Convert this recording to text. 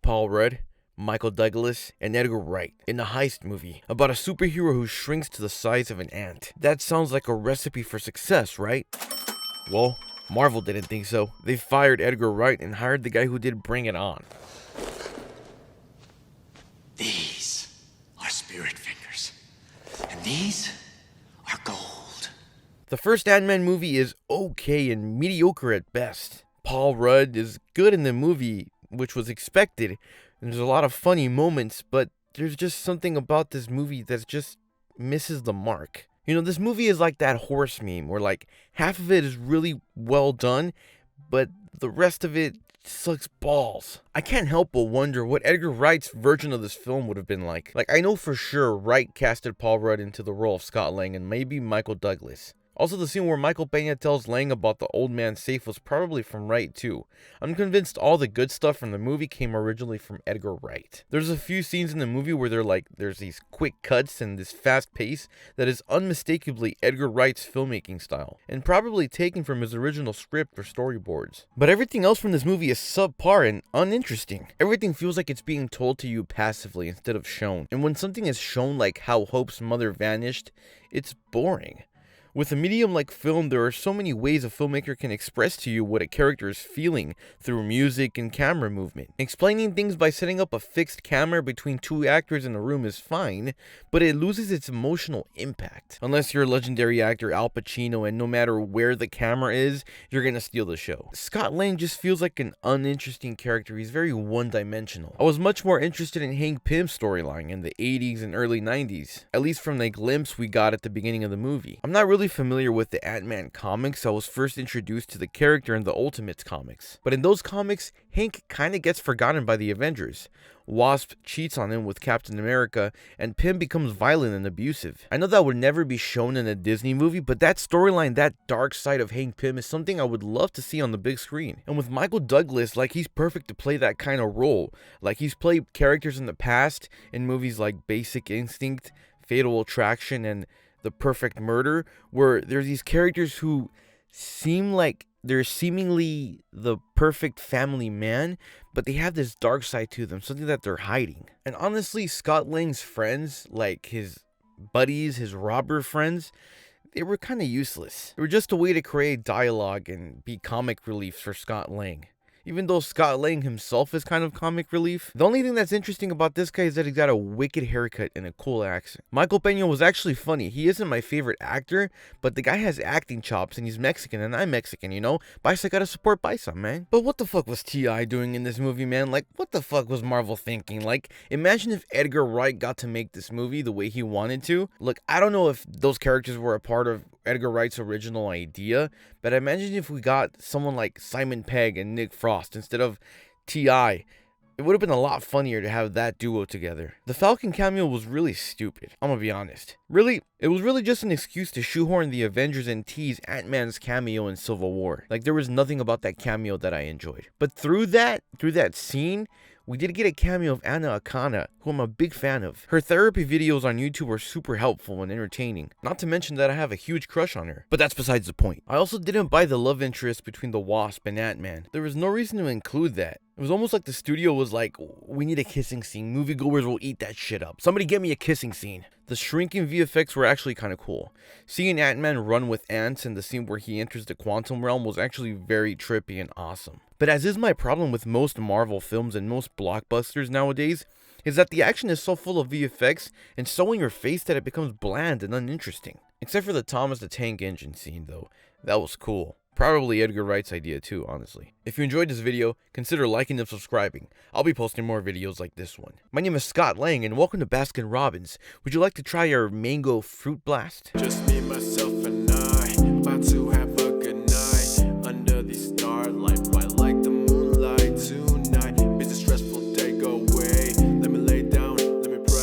Paul Rudd, Michael Douglas, and Edgar Wright in a heist movie about a superhero who shrinks to the size of an ant. That sounds like a recipe for success, right? Well, Marvel didn't think so. They fired Edgar Wright and hired the guy who did Bring It On. These are spirit fingers, and these are gold. The first Ant-Man movie is okay and mediocre at best. Paul Rudd is good in the movie, which was expected, and there's a lot of funny moments, but there's just something about this movie that just misses the mark. You know, this movie is like that horse meme where like half of it is really well done, but the rest of it sucks balls. I can't help but wonder what Edgar Wright's version of this film would have been like. Like, I know for sure Wright casted Paul Rudd into the role of Scott Lang and maybe Michael Douglas. Also, the scene where Michael Peña tells Lang about the old man's safe was probably from Wright too. I'm convinced all the good stuff from the movie came originally from Edgar Wright. There's a few scenes in the movie where there's these quick cuts and this fast pace that is unmistakably Edgar Wright's filmmaking style, and probably taken from his original script or storyboards. But everything else from this movie is subpar and uninteresting. Everything feels like it's being told to you passively instead of shown. And when something is shown like how Hope's mother vanished, it's boring. With a medium like film, there are so many ways a filmmaker can express to you what a character is feeling through music and camera movement. Explaining things by setting up a fixed camera between two actors in a room is fine, but it loses its emotional impact. Unless you're a legendary actor Al Pacino and no matter where the camera is, you're gonna steal the show. Scott Lang just feels like an uninteresting character. He's very one-dimensional. I was much more interested in Hank Pym's storyline in the 80s and early 90s, at least from the glimpse we got at the beginning of the movie. I'm not really familiar with the Ant-Man comics. I was first introduced to the character in the Ultimates comics. But in those comics, Hank kinda gets forgotten by the Avengers. Wasp cheats on him with Captain America, and Pym becomes violent and abusive. I know that would never be shown in a Disney movie, but that storyline, that dark side of Hank Pym is something I would love to see on the big screen. And with Michael Douglas, like, he's perfect to play that kind of role. Like, he's played characters in the past in movies like Basic Instinct, Fatal Attraction, and The Perfect Murder, where there's these characters who seem like they're seemingly the perfect family man, but they have this dark side to them, something that they're hiding. And honestly, Scott Lang's friends, like his buddies, his robber friends, they were kind of useless. They were just a way to create dialogue and be comic relief for Scott Lang. Even though Scott Lang himself is kind of comic relief, the only thing that's interesting about this guy is that he's got a wicked haircut and a cool accent. Michael Peña was actually funny. He isn't my favorite actor, but the guy has acting chops and he's Mexican and I'm Mexican, you know? Paisa gotta support Paisa, man. But what the fuck was T.I. doing in this movie, man? Like, what the fuck was Marvel thinking? Like, imagine if Edgar Wright got to make this movie the way he wanted to. Look, I don't know if those characters were a part of Edgar Wright's original idea, but imagine if we got someone like Simon Pegg and Nick Frost instead of T.I. It would have been a lot funnier to have that duo together. The Falcon cameo was really stupid, I'm gonna be honest. Really, it was really just an excuse to shoehorn the Avengers and tease Ant-Man's cameo in Civil War. Like, there was nothing about that cameo that I enjoyed. But through that scene, we did get a cameo of Anna Akana, who I'm a big fan of. Her therapy videos on YouTube are super helpful and entertaining. Not to mention that I have a huge crush on her. But that's besides the point. I also didn't buy the love interest between the Wasp and Ant-Man. There was no reason to include that. It was almost like the studio was like, we need a kissing scene. Moviegoers will eat that shit up. Somebody get me a kissing scene. The shrinking VFX were actually kind of cool. Seeing Ant-Man run with ants and the scene where he enters the quantum realm was actually very trippy and awesome. But as is my problem with most Marvel films and most blockbusters nowadays, is that the action is so full of VFX and so in your face that it becomes bland and uninteresting. Except for the Thomas the Tank Engine scene though. That was cool. Probably Edgar Wright's idea too, honestly. If you enjoyed this video, consider liking and subscribing. I'll be posting more videos like this one. My name is Scott Lang and welcome to Baskin Robbins. Would you like to try our mango fruit blast? Just me, myself, and I, about to have